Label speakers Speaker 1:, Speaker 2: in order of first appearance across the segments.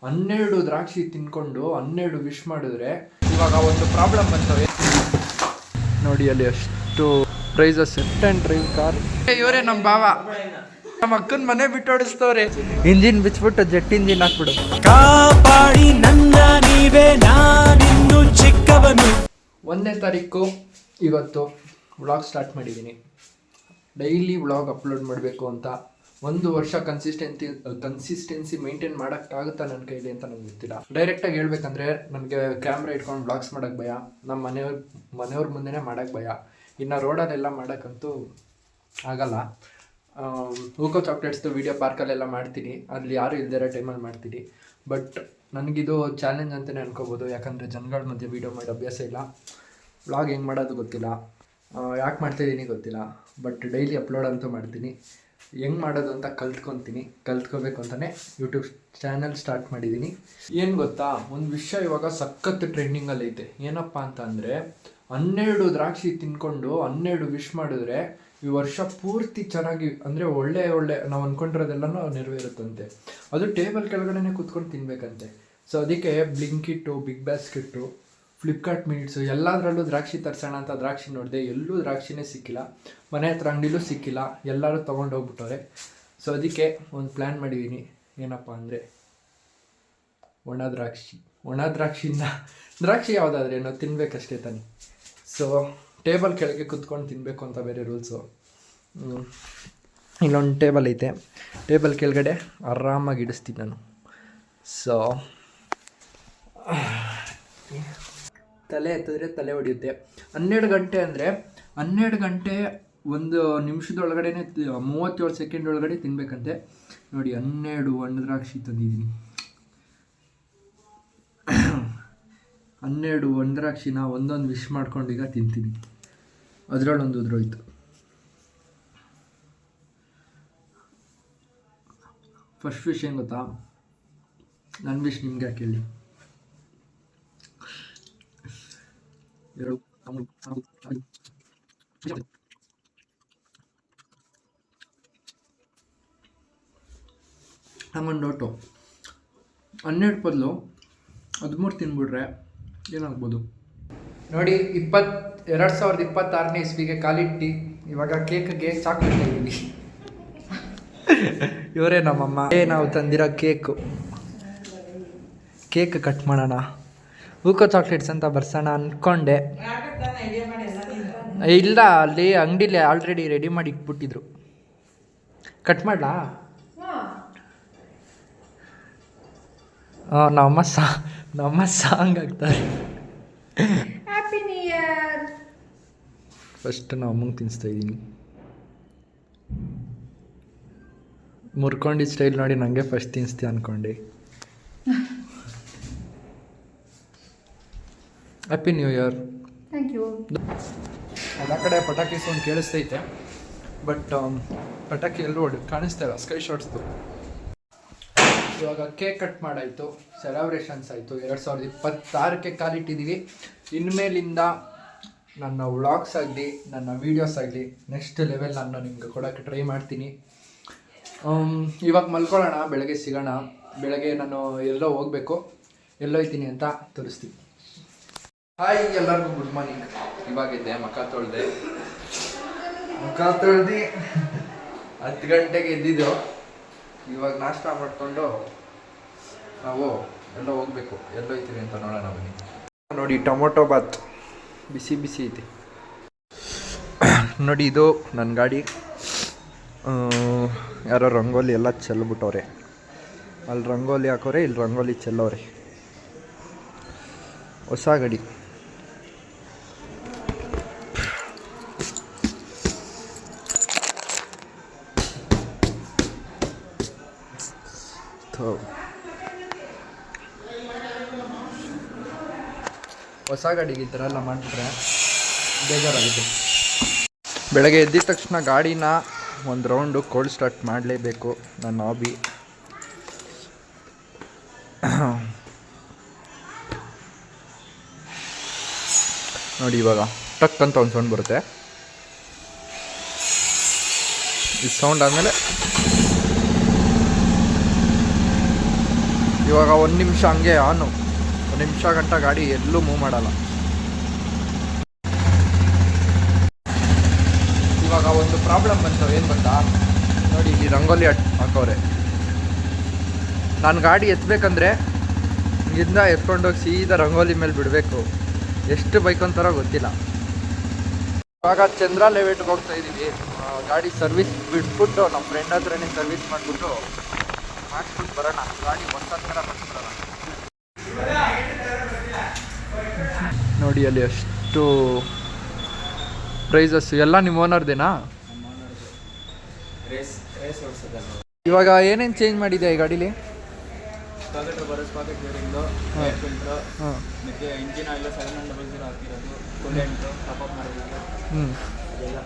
Speaker 1: 12 ದ್ರಾಕ್ಷಿ ತಿನ್ಕೊಂಡು 12 ವಿಶ್ ಮಾಡಿದ್ರೆ ಇವಾಗ ಒಂದು ಪ್ರಾಬ್ಲಮ್ ಬಂತು ನೋಡಿ. ಅಲ್ಲಿ ಅಷ್ಟು prices set and drive car. ಇವರೇ ನಮ್ಮ ಭಾವ, ನಮ್ಮ ಅಕ್ಕನ ಮನೆ ಬಿಟ್ಟು ಓಡಿಸ್ತವ್ರೆ. ಇಂಜಿನ್ ಬಿಚ್ಬಿಟ್ಟು ಜೆಟ್ ಇಂಜಿನ್ ಹಾಕ್ಬಿಡು.
Speaker 2: ಕಾಪಾಡಿ ನನ್ನ ನೀವೇ, ನಾನಿನ್ನು ಚಿಕ್ಕವನು.
Speaker 1: 1ನೇ ತಾರೀಕು ಇವತ್ತು ವ್ಲಾಗ್ ಸ್ಟಾರ್ಟ್ ಮಾಡಿದ್ದೀನಿ. ಡೈಲಿ ವ್ಲಾಗ್ ಅಪ್ಲೋಡ್ ಮಾಡಬೇಕು ಅಂತ. 1 ವರ್ಷ ಕನ್ಸಿಸ್ಟೆನ್ಸಿ ಮೇಂಟೈನ್ ಮಾಡೋಕ್ಕಾಗುತ್ತಾ ನನ್ನ ಕೈಲಿ ಅಂತ ನನಗೆ ಗೊತ್ತಿಲ್ಲ. ಡೈರೆಕ್ಟಾಗಿ ಹೇಳ್ಬೇಕಂದ್ರೆ ನನಗೆ ಕ್ಯಾಮ್ರಾ ಇಟ್ಕೊಂಡು ವ್ಲಾಗ್ಸ್ ಮಾಡೋಕ್ಕೆ ಭಯ, ನಮ್ಮ ಮನೆಯವ್ರ ಮುಂದೆನೇ ಮಾಡೋಕ್ಕೆ ಭಯ. ಇನ್ನು ರೋಡಲ್ಲೆಲ್ಲ ಮಾಡೋಕ್ಕಂತೂ ಆಗಲ್ಲ. ಹೂಕೋ ಚಾಕ್ಲೇಟ್ಸ್ದು ವೀಡಿಯೋ ಪಾರ್ಕಲ್ಲೆಲ್ಲ ಮಾಡ್ತೀನಿ, ಅಲ್ಲಿ ಯಾರು ಇಲ್ದಿರೋ ಟೈಮಲ್ಲಿ ಮಾಡ್ತೀನಿ. ಬಟ್ ನನಗಿದು ಚಾಲೆಂಜ್ ಅಂತಲೇ ಅನ್ಕೋಬೋದು, ಯಾಕಂದರೆ ಜನಗಳ ಮಧ್ಯೆ ವೀಡಿಯೋ ಮಾಡೋ ಅಭ್ಯಾಸ ಇಲ್ಲ. ವ್ಲಾಗ್ ಹೆಂಗೆ ಮಾಡೋದು ಗೊತ್ತಿಲ್ಲ, ಯಾಕೆ ಮಾಡ್ತಾಯಿದ್ದೀನಿ ಗೊತ್ತಿಲ್ಲ. ಬಟ್ ಡೈಲಿ ಅಪ್ಲೋಡ್ ಅಂತೂ ಮಾಡ್ತೀನಿ. ಹೆಂಗೆ ಮಾಡೋದು ಅಂತ ಕಲ್ತ್ಕೋಬೇಕು ಅಂತಲೇ ಯೂಟ್ಯೂಬ್ ಚಾನಲ್ ಸ್ಟಾರ್ಟ್ ಮಾಡಿದ್ದೀನಿ. ಏನು ಗೊತ್ತಾ, ಒಂದು ವಿಷಯ ಇವಾಗ ಸಖತ್ ಟ್ರೆಂಡಿಂಗಲ್ಲಿ ಐತೆ. ಏನಪ್ಪ ಅಂತ ಅಂದರೆ 12 ದ್ರಾಕ್ಷಿ ತಿನ್ಕೊಂಡು 12 ವಿಶ್ ಮಾಡಿದ್ರೆ ಈ ವರ್ಷ ಪೂರ್ತಿ ಚೆನ್ನಾಗಿ, ಅಂದರೆ ಒಳ್ಳೆ ನಾವು ಅಂದ್ಕೊಂಡಿರೋದೆಲ್ಲನೂ ನೆರವೇರುತ್ತಂತೆ. ಅದು ಟೇಬಲ್ ಕೆಳಗಡೆ ಕೂತ್ಕೊಂಡು ತಿನ್ನಬೇಕಂತೆ. ಸೊ ಅದಕ್ಕೆ ಬ್ಲಿಂಕಿಟ್ಟು, ಬಿಗ್ ಬಾಸ್ಕೆಟ್ಟು, ಫ್ಲಿಪ್ಕಾರ್ಟ್ ಮಿನಿಟ್ಸು ಎಲ್ಲದರಲ್ಲೂ ದ್ರಾಕ್ಷಿ ತರಿಸೋಣ ಅಂತ ದ್ರಾಕ್ಷಿ ನೋಡಿದೆ, ಎಲ್ಲೂ ದ್ರಾಕ್ಷಿನೇ ಸಿಕ್ಕಿಲ್ಲ. ಮನೆ ಹತ್ರ ಅಂಗಡಿಲೂ ಸಿಕ್ಕಿಲ್ಲ, ಎಲ್ಲರೂ ತೊಗೊಂಡೋಗ್ಬಿಟ್ಟವ್ರೆ. ಸೊ ಅದಕ್ಕೆ ಒಂದು ಪ್ಲ್ಯಾನ್ ಮಾಡಿದ್ದೀನಿ. ಏನಪ್ಪ ಅಂದರೆ ಒಣ ದ್ರಾಕ್ಷಿಯಿಂದ ದ್ರಾಕ್ಷಿ ಯಾವುದಾದ್ರೇನೋ ತಿನ್ನಬೇಕಷ್ಟೇ ತಾನೆ. ಸೊ ಟೇಬಲ್ ಕೆಳಗೆ ಕುತ್ಕೊಂಡು ತಿನ್ನಬೇಕು ಅಂತ ಬೇರೆ ರೂಲ್ಸು. ಇಲ್ಲೊಂದು ಟೇಬಲ್ ಐತೆ, ಟೇಬಲ್ ಕೆಳಗಡೆ ಆರಾಮಾಗಿ ಇಡಿಸ್ತೀನಿ ನಾನು. ಸೊ ತಲೆ ಎತ್ತಿದ್ರೆ ತಲೆ ಹೊಡೆಯುತ್ತೆ. 12 ಗಂಟೆ ಅಂದರೆ 12 ಗಂಟೆ 1 ನಿಮಿಷದೊಳಗಡೆ 37 ಸೆಕೆಂಡ್ ಒಳಗಡೆ ತಿನ್ನಬೇಕಂತೆ. ನೋಡಿ 12 ಒಣ ದ್ರಾಕ್ಷಿ ತಂದಿದ್ದೀನಿ. 12 ಒಣ ದ್ರಾಕ್ಷಿನ ಒಂದೊಂದು ವಿಶ್ ಮಾಡ್ಕೊಂಡು ಈಗ ತಿಂತೀನಿ. ಅದರಲ್ಲೊಂದು ಉದುರೋಯ್ತು. ಫಸ್ಟ್ ವಿಶ್ ಏನು ಗೊತ್ತಾ, ನನ್ನ ವಿಶ್ ನಿಮ್ಗೆ ಯಾಕೆ ಹೇಳಿ. ನಮ್ಮೊಂದು ಡೌಟು, 12 ಬದಲು 13 ತಿನ್ಬಿಟ್ರೆ ಏನಾಗ್ಬೋದು ನೋಡಿ. 2026ನೇ ಇಸ್ವಿಗೆ ಕಾಲಿಟ್ಟು ಇವಾಗ ಕೇಕ್ಗೆ ಚಾಕ್ಲೇಟ್ ಇದ್ದೀವಿ. ಇವರೇ ನಮ್ಮಮ್ಮ. ನಾವು ತಂದಿರೋ ಕೇಕ್ ಕಟ್ ಮಾಡೋಣ, ಹೂಕೋ ಚಾಕ್ಲೇಟ್ಸ್ ಅಂತ ಬರ್ಸೋಣ ಅಂದ್ಕೊಂಡೆ. ಇಲ್ಲ, ಅಲ್ಲಿ ಅಂಗಡಿಲಿ ಆಲ್ರೆಡಿ ರೆಡಿ ಮಾಡಿ ಇಟ್ಬಿಟ್ಟಿದ್ರು. ಕಟ್ ಮಾಡಲಾ? ನಮ್ಮ ಸಾಂಗ್ ಆಗ್ತಾರೆ.
Speaker 3: Happy new year.
Speaker 1: ಫಸ್ಟ್ ನಾವು ಅಮ್ಮಂಗೆ ತಿನ್ನಿಸ್ತಾ ಇದ್ದೀನಿ. ಮುರ್ಕೊಂಡಿದ್ದ ಸ್ಟೈಲ್ ನೋಡಿ ನನಗೆ ಫಸ್ಟ್ ತಿನ್ನಿಸ್ತೀವಿ ಅಂದ್ಕೊಂಡೆ. Happy new year.
Speaker 3: Thank you.
Speaker 1: ಎಲ್ಲ ಕಡೆ ಪಟಾಕಿ ಸೌಂಡ್ ಕೇಳಿಸ್ತೈತೆ, ಬಟ್ ಪಟಾಕಿ ಎಲ್ಲೂ ಕಾಣಿಸ್ತಾ ಇಲ್ಲ. ಸ್ಕೈ ಶಾಟ್ಸ್ದು ಇವಾಗ ಕೇಕ್ ಕಟ್ ಮಾಡಾಯಿತು, ಸೆಲೆಬ್ರೇಷನ್ಸ್ ಆಯಿತು. 2026ಕ್ಕೆ ಕಾಲಿಟ್ಟಿದ್ದೀವಿ. ಇನ್ಮೇಲಿಂದ ನನ್ನ ವ್ಲಾಗ್ಸ್ ಆಗಲಿ, ನನ್ನ ವೀಡಿಯೋಸ್ ಆಗಲಿ ನೆಕ್ಸ್ಟ್ ಲೆವೆಲ್ ನಾನು ನಿಮ್ಗೆ ಕೊಡೋಕ್ಕೆ ಟ್ರೈ ಮಾಡ್ತೀನಿ. ಇವಾಗ ಮಲ್ಕೊಳ್ಳೋಣ, ಬೆಳಗ್ಗೆ ಸಿಗೋಣ. ಬೆಳಗ್ಗೆ ನಾನು ಎಲ್ಲೋ ಹೋಗಬೇಕು, ಎಲ್ಲೋಯ್ತೀನಿ ಅಂತ ತೋರಿಸ್ತೀನಿ. ಹಾಯ್ ಎಲ್ಲರಿಗೂ ಗುಡ್ ಮಾರ್ನಿಂಗ್. ಇವಾಗಿದ್ದೆ ಮುಖ ತೊಳೆದು 10 ಗಂಟೆಗೆ ಎದ್ದಿದ್ದು. ಇವಾಗ ನಾಷ್ಟ ಮಾಡಿಕೊಂಡು ನಾವು ಎಲ್ಲೋ ಹೋಗ್ಬೇಕು, ಎಲ್ಲೋಯ್ತೀವಿ ಅಂತ ನೋಡೋಣ ಬನ್ನಿ. ನೋಡಿ ಟೊಮೊಟೊ ಬಾತ್ ಬಿಸಿ ಬಿಸಿ ಐತಿ ನೋಡಿ. ಇದು ನನ್ನ ಗಾಡಿ. ಯಾರೋ ರಂಗೋಲಿ ಎಲ್ಲ ಚೆಲ್ಬಿಟ್ಟವ್ರೆ. ಅಲ್ಲಿ ರಂಗೋಲಿ ಹಾಕೋರೆ, ಇಲ್ಲಿ ರಂಗೋಲಿ ಚೆಲ್ಲೋರೆ. ಹೊಸ ಗಾಡಿ. ಹೊಸ ಗಾಡಿಗೆ ಈ ಥರ ಎಲ್ಲ ಮಾಡಿಬಿಟ್ರೆ ಬೇಜಾರಾಗುತ್ತೆ. ಬೆಳಗ್ಗೆ ಎದ್ದಿದ ತಕ್ಷಣ ಗಾಡಿನ ಒಂದು ರೌಂಡು ಕೋಲ್ಡ್ ಸ್ಟಾರ್ಟ್ ಮಾಡಲೇಬೇಕು, ನನ್ನ ಹಾಬಿ. ನೋಡಿ ಇವಾಗ ಟಕ್ ಅಂತ ಒಂದು ಸೌಂಡ್ ಬರುತ್ತೆ. ಈ ಸೌಂಡ್ ಆದಮೇಲೆ ಇವಾಗ 1 ನಿಮಿಷ ಹಂಗೆ ಆನು, 1 ನಿಮಿಷ ಗಂಟ ಗಾಡಿ ಎಲ್ಲೂ ಮೂವ್ ಮಾಡಲ್ಲ. ಇವಾಗ ಒಂದು ಪ್ರಾಬ್ಲಮ್ ಬಂತು, ಏನು ಗೊತ್ತಾ? ನೋಡಿ ಇಲ್ಲಿ ರಂಗೋಲಿ ಹಾಕವ್ರೆ. ನಾನು ಗಾಡಿ ಎತ್ತಬೇಕಂದ್ರೆ ಇಲ್ಲಿಂದ ಎತ್ಕೊಂಡೋಗಿ ಸೀದಾ ರಂಗೋಲಿ ಮೇಲೆ ಬಿಡಬೇಕು. ಎಷ್ಟು ಬೈಕೊಂತಾರೋ ಗೊತ್ತಿಲ್ಲ. ಇವಾಗ ಚಂದ್ರ ಲೆವೆಟ್ಗೆ ಹೋಗ್ತಾ ಇದ್ದೀವಿ. ಗಾಡಿ ಸರ್ವಿಸ್ ಬಿಟ್ಬಿಟ್ಟು ನಮ್ಮ ಫ್ರೆಂಡ್ ಹತ್ರನೇ ಸರ್ವಿಸ್ ಮಾಡಿಬಿಟ್ಟು ಬರೋಣ. ಗಾಡಿ ಹೊಸ ಥರ ಮಾಡಿಸ್ಬಿಡೋಣ. ನೋಡಿ ಅಲ್ಲಿ ಎಷ್ಟು ಪ್ರೈಸಸ್ ಎಲ್ಲ ನಿಮ್ಮ ಓನರ್ದೇನಾ? ಇವಾಗ ಏನೇನು ಚೇಂಜ್ ಮಾಡಿದೆ ಈ ಗಾಡೀಲಿ?
Speaker 4: ಸ್ಪಾಕೆಟ್ ಬರೋ ಸ್ಪಾಕೆಟ್ ಬೇರಿಂಗು, ಏರ್ ಫಿಲ್ಟ್ರು, ಮತ್ತು ಇಂಜಿನ್ ಆಯಿಲ್ 700 ಹಾಕಿರೋದು, ಕೂಲೆಂಟು ಟಾಪ್ ಅಪ್ ಮಾಡಿರೋದು, ಅದೆಲ್ಲ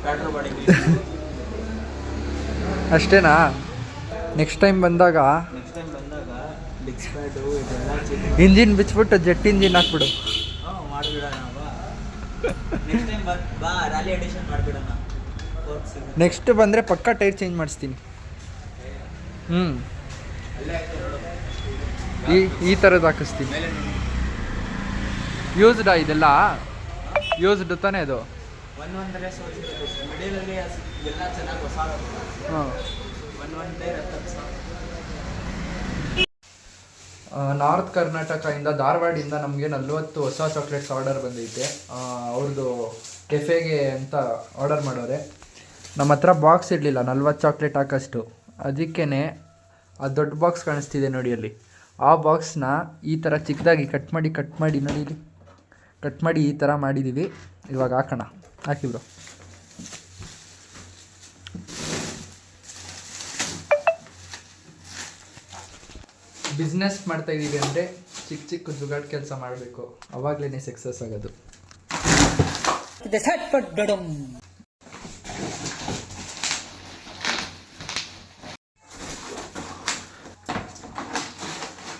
Speaker 4: ಪ್ಯಾಟ್ರೋಲ್ ಬಾಡಿ
Speaker 1: ಅಷ್ಟೇನಾ? ನೆಕ್ಸ್ಟ್ ಟೈಮ್ ಬಂದಾಗ
Speaker 4: ಡಿಕ್ಸ್ ಪ್ಯಾಡು ಇದೆಲ್ಲ
Speaker 1: ಇಂಜಿನ್ ಬಿಚ್ಬಿಟ್ಟು ಜೆಟ್ ಇಂಜಿನ್ ಹಾಕ್ಬಿಡು.
Speaker 4: ಮಾಡಿಬಿಡೋಣ. ನೆಕ್ಸ್ಟ್ ಟೈಮ್ ಬಾ ರ್ಯಾಲಿ ಎಡಿಷನ್ ಮಾಡಿಬಿಡೋಣ.
Speaker 1: ನೆಕ್ಸ್ಟ್ ಬಂದರೆ ಪಕ್ಕಾ ಟೈರ್ ಚೇಂಜ್ ಮಾಡಿಸ್ತೀನಿ. ಈ ಥರದ್ದು ಹಾಕಿಸ್ತೀನಿ. ಯೂಸ್ಡಾ ಇದೆಲ್ಲ? ಯೂಸ್ಡ್ ತಾನೇ ಅದು?
Speaker 4: ಒಂದೊಂದರೆ ಮಿಡಲಲ್ಲಿ ಎಲ್ಲ ಚೆನ್ನಾಗಿ ಹೊಸ.
Speaker 1: ಹಾಂ,
Speaker 4: ಒಂದೊಂದೇ
Speaker 1: ನಾರ್ತ್ ಕರ್ನಾಟಕದಿಂದ ಧಾರವಾಡಿಂದ ನಮಗೆ 40 ಹೊಸ ಚಾಕ್ಲೇಟ್ಸ್ ಆರ್ಡರ್ ಬಂದೈತೆ. ಅವ್ರದ್ದು ಕೆಫೆಗೆ ಅಂತ ಆರ್ಡರ್ ಮಾಡೋರೆ. ನಮ್ಮ ಹತ್ರ ಬಾಕ್ಸ್ ಇರಲಿಲ್ಲ 40 ಚಾಕ್ಲೇಟ್ ಹಾಕೋಷ್ಟು. ಅದಕ್ಕೇ ಆ ದೊಡ್ಡ ಬಾಕ್ಸ್ ಕಾಣಿಸ್ತಿದೆ ನೋಡಿ ಅಲ್ಲಿ, ಆ ಬಾಕ್ಸ್ನ ಈ ಥರ ಚಿಕ್ಕದಾಗಿ ಕಟ್ ಮಾಡಿ ನೋಡಿ ಇಲ್ಲಿ ಕಟ್ ಮಾಡಿ ಈ ಥರ ಮಾಡಿದ್ದೀವಿ. ಇವಾಗ ಹಾಕೋಣ. ಹಾಕಿಬ್ರು. ಬಿಸ್ನೆಸ್ ಮಾಡ್ತಾಯಿದ್ದೀವಿ ಅಂದರೆ ಚಿಕ್ಕ ಜುಗಾಡ್ ಕೆಲಸ ಮಾಡಬೇಕು, ಅವಾಗಲೇ ಸಕ್ಸಸ್ ಆಗೋದು.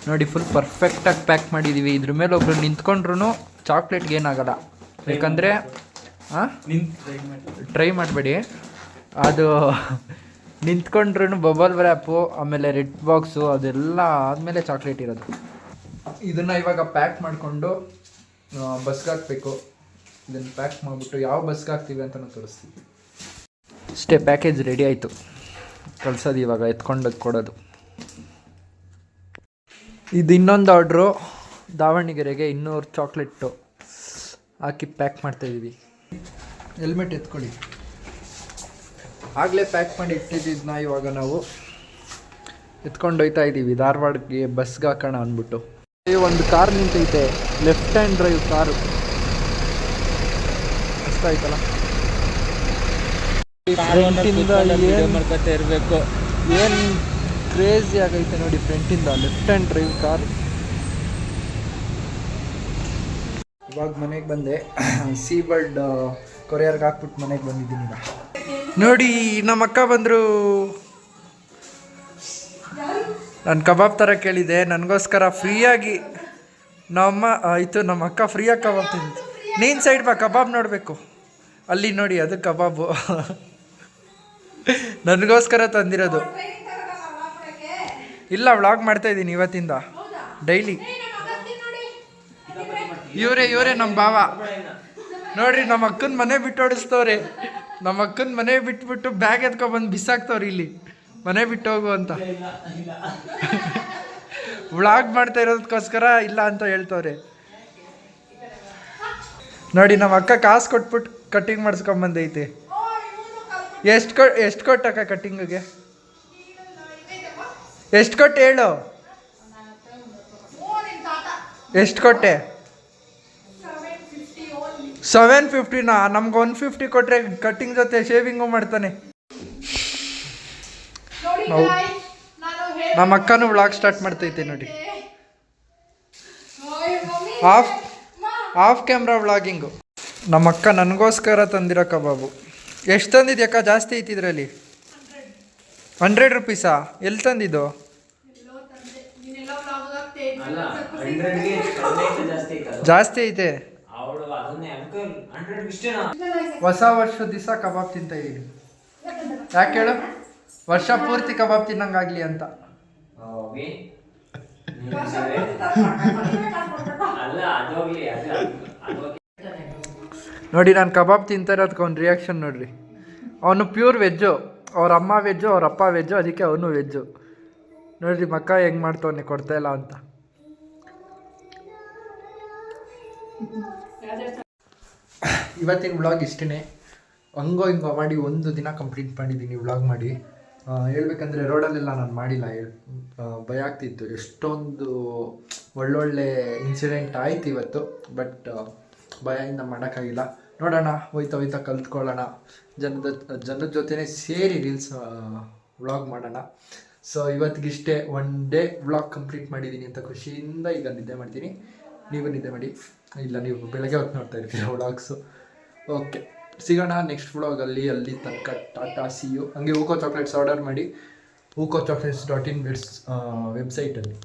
Speaker 1: ನೋಡಿ ಫುಲ್ ಪರ್ಫೆಕ್ಟಾಗಿ ಪ್ಯಾಕ್ ಮಾಡಿದ್ದೀವಿ. ಇದ್ರ ಮೇಲೆ ಒಬ್ರು ನಿಂತ್ಕೊಂಡ್ರು ಚಾಕ್ಲೇಟ್ಗೆ ಏನಾಗಲ್ಲ. ಯಾಕಂದರೆ ಟ್ರೈ ಮಾಡಬೇಡಿ, ಅದು ನಿಂತ್ಕೊಂಡ್ರೂ ಬಬಲ್ ರ್ಯಾಪು, ಆಮೇಲೆ ರೆಡ್ ಬಾಕ್ಸು ಅದೆಲ್ಲ ಆದಮೇಲೆ ಚಾಕ್ಲೇಟ್ ಇರೋದು. ಇದನ್ನು ಇವಾಗ ಪ್ಯಾಕ್ ಮಾಡಿಕೊಂಡು ಬಸ್ಗೆ ಹಾಕಬೇಕು. ಇದನ್ನು ಪ್ಯಾಕ್ ಮಾಡಿಬಿಟ್ಟು ಯಾವ ಬಸ್ಗೆ ಹಾಕ್ತೀವಿ ಅಂತಲೂ ತೋರಿಸ್ತೀವಿ. ಅಷ್ಟೇ, ಪ್ಯಾಕೇಜ್ ರೆಡಿ ಆಯಿತು. ಕಳ್ಸೋದು ಇವಾಗ ಎತ್ಕೊಂಡೋಗಿ ಕೊಡೋದು. ಇದು ಇನ್ನೊಂದು ಆರ್ಡ್ರು, ದಾವಣಗೆರೆಗೆ 200 ಚಾಕ್ಲೇಟು ಹಾಕಿ ಪ್ಯಾಕ್ ಮಾಡ್ತಾಯಿದ್ದೀವಿ. ಹೆಲ್ಮೆಟ್ ಎತ್ಕೊಳ್ಳಿ. ಆಗಲೇ ಪ್ಯಾಕ್ ಮಾಡಿ ಇಟ್ಟಿದ್ದನ್ನ ಇವಾಗ ನಾವು ಎತ್ಕೊಂಡು ಹೋಗ್ತಾ ಇದ್ದೀವಿ ಧಾರವಾಡಕ್ಕೆ ಬಸ್ಗೆ ಹಾಕೋಣ ಅಂದ್ಬಿಟ್ಟು. ಒಂದು ಕಾರ್ ನಿಂತೈತೆ, ಲೆಫ್ಟ್ ಹ್ಯಾಂಡ್ ಡ್ರೈವ್ ಕಾರು. ಅಷ್ಟ ಆಯ್ತಲ್ಲ,
Speaker 4: ಮಾಡ್ಕೊತಾ ಇರಬೇಕು.
Speaker 1: ಏನು ಕ್ರೇಜಿ ಆಗೈತೆ ನೋಡಿ ಫ್ರಂಟಿಂದ ಲೆಫ್ಟ್ ಹ್ಯಾಂಡ್ ಡ್ರೈವ್ ಕಾರ್. ಇವಾಗ ಮನೆಗೆ ಬಂದೆ. ಸೀಬರ್ಡ್ ಕೊರಿಯರ್ಗೆ ಹಾಕ್ಬಿಟ್ಟು ಮನೆಗೆ ಬಂದಿದ್ದೀನಿ. ನೋಡಿ ನಮ್ಮ ಅಕ್ಕ ಬಂದರು. ನಾನು ಕಬಾಬ್ ಥರ ಕೇಳಿದೆ, ನನಗೋಸ್ಕರ ಫ್ರೀಯಾಗಿ ನಮ್ಮಮ್ಮ ಆಯಿತು. ನಮ್ಮ ಅಕ್ಕ ಫ್ರೀಯಾಗಿ ಕಬಾಬ್ ತಿಂತು. ನೀನು ಸೈಡ್ ಬಾ, ಕಬಾಬ್ ನೋಡಬೇಕು. ಅಲ್ಲಿ ನೋಡಿ, ಅದು ಕಬಾಬು ನನಗೋಸ್ಕರ ತಂದಿರೋದು. ಇಲ್ಲ, ವ್ಲಾಗ್ ಮಾಡ್ತಾಯಿದ್ದೀನಿ ಇವತ್ತಿಂದ ಡೈಲಿ. ಇವರೇ ನಮ್ಮ ಭಾವ. ನೋಡ್ರಿ, ನಮ್ಮ ಅಕ್ಕನ ಮನೆ ಬಿಟ್ಟು ಓಡಿಸ್ತವ್ರೆ. ನಮ್ಮ ಅಕ್ಕನ ಮನೆ ಬಿಟ್ಬಿಟ್ಟು ಬ್ಯಾಗ್ ಎತ್ಕೊಬಂದು ಬಿಸಾಕ್ತವ್ರಿ ಇಲ್ಲಿ, ಮನೆ ಬಿಟ್ಟು ಹೋಗು ಅಂತ. ವ್ಲಾಗ್ ಮಾಡ್ತಾ ಇರೋದಕ್ಕೋಸ್ಕರ ಇಲ್ಲ ಅಂತ ಹೇಳ್ತವ್ರೆ. ನೋಡಿ, ನಮ್ಮ ಅಕ್ಕ ಕಾಸು ಕೊಟ್ಬಿಟ್ಟು ಕಟ್ಟಿಂಗ್ ಮಾಡಿಸ್ಕೊಂಬಂದೈತೆ. ಎಷ್ಟು ಕೊಟ್ಟಕ್ಕ ಕಟ್ಟಿಂಗಿಗೆ? ಎಷ್ಟು ಕೊಟ್ಟೆ ಹೇಳು? ಎಷ್ಟು ಕೊಟ್ಟೆ? 750ನಾ? ನಮ್ಗೆ 150 ಕೊಟ್ಟರೆ ಕಟ್ಟಿಂಗ್ ಜೊತೆ ಶೇವಿಂಗು ಮಾಡ್ತಾನೆ. ನಮ್ಮ ಅಕ್ಕನೂ ವ್ಲಾಗ್ ಸ್ಟಾರ್ಟ್ ಮಾಡ್ತೈತೆ ನೋಡಿ. Of camera vlogging. ನಮ್ಮ ಅಕ್ಕ ನನಗೋಸ್ಕರ ತಂದಿರೋ ಕಬಾಬು. ಎಷ್ಟು ತಂದಿದ್ಯಕ್ಕ? ಜಾಸ್ತಿ ಐತಿದ್ರಲ್ಲಿ. 100 ರೂಪೀಸಾ? ಎಲ್ಲಿ ತಂದಿದ್ದು? ಜಾಸ್ತಿ ಐತೆ. ಹೊಸ ವರ್ಷದ ದಿವಸ ಕಬಾಬ್ ತಿಂತ ಇದ್ದೀನಿ. ಯಾಕೆ ಹೇಳು? ವರ್ಷ ಪೂರ್ತಿ ಕಬಾಬ್ ತಿನ್ನಂಗಾಗ್ಲಿ ಅಂತ. ನೋಡಿ ನಾನು ಕಬಾಬ್ ತಿಂತಾ ಇರೋದಕ್ಕೆ ಅವ್ನ ರಿಯಾಕ್ಷನ್ ನೋಡ್ರಿ. ಅವನು ಪ್ಯೂರ್ ವೆಜ್ಜು, ಅವ್ರ ಅಮ್ಮ ವೆಜ್ಜು, ಅವ್ರ ಅಪ್ಪ ವೆಜ್ಜು, ಅದಕ್ಕೆ ಅವನು ವೆಜ್ಜು. ನೋಡ್ರಿ ಮಕ್ಕ ಹೆಂಗೆ ಮಾಡ್ತವನೆ ಕೊಡ್ತಾ ಇಲ್ಲ ಅಂತ. ಇವತ್ತಿನ ವ್ಲಾಗ್ ಇಷ್ಟೇ. ಹಂಗೋ ಹಿಂಗೋ ಮಾಡಿ ಒಂದು ದಿನ ಕಂಪ್ಲೀಟ್ ಮಾಡಿದ್ದೀನಿ ವ್ಲಾಗ್ ಮಾಡಿ. ಹೇಳ್ಬೇಕಂದ್ರೆ ರೋಡಲ್ಲೆಲ್ಲ ನಾನು ಮಾಡಿಲ್ಲ, ಭಯ ಆಗ್ತಿತ್ತು. ಎಷ್ಟೊಂದು ಒಳ್ಳೊಳ್ಳೆ ಇನ್ಸಿಡೆಂಟ್ ಆಯ್ತು ಇವತ್ತು, ಬಟ್ ಭಯದಿಂದ ಮಾಡೋಕ್ಕಾಗಿಲ್ಲ. ನೋಡೋಣ, ಹೋಯ್ತಾ ಕಲ್ತ್ಕೊಳ್ಳೋಣ, ಜನದ ಜೊತೆನೇ ಸೇರಿ ರೀಲ್ಸ್ ವ್ಲಾಗ್ ಮಾಡೋಣ. ಸೊ ಇವತ್ತಿಗಿಷ್ಟೇ, ಒನ್ ಡೇ ವ್ಲಾಗ್ ಕಂಪ್ಲೀಟ್ ಮಾಡಿದ್ದೀನಿ ಅಂತ ಖುಷಿಯಿಂದ ಈಗ ನಿದ್ದೆ ಮಾಡ್ತೀನಿ. ನೀವು ನಿದ್ದೆ ಮಾಡಿ, ಇಲ್ಲ ನೀವು ಬೆಳಗ್ಗೆ ಹೊತ್ತು ನೋಡ್ತಾ ಇರ್ತೀರ ವ್ಲಾಗ್ಸು. ಓಕೆ, ಸಿಗೋಣ ನೆಕ್ಸ್ಟ್ ವ್ಲಾಗಲ್ಲಿ. ಅಲ್ಲಿ ತನಕ ಟಾಟಾ ಸಿ ಯು. ಹಂಗೆ ಹೂಕೋ ಚಾಕ್ಲೇಟ್ಸ್ ಆರ್ಡರ್ ಮಾಡಿ, hoocochocolates.in ವೆಬ್ಸೈಟಲ್ಲಿ.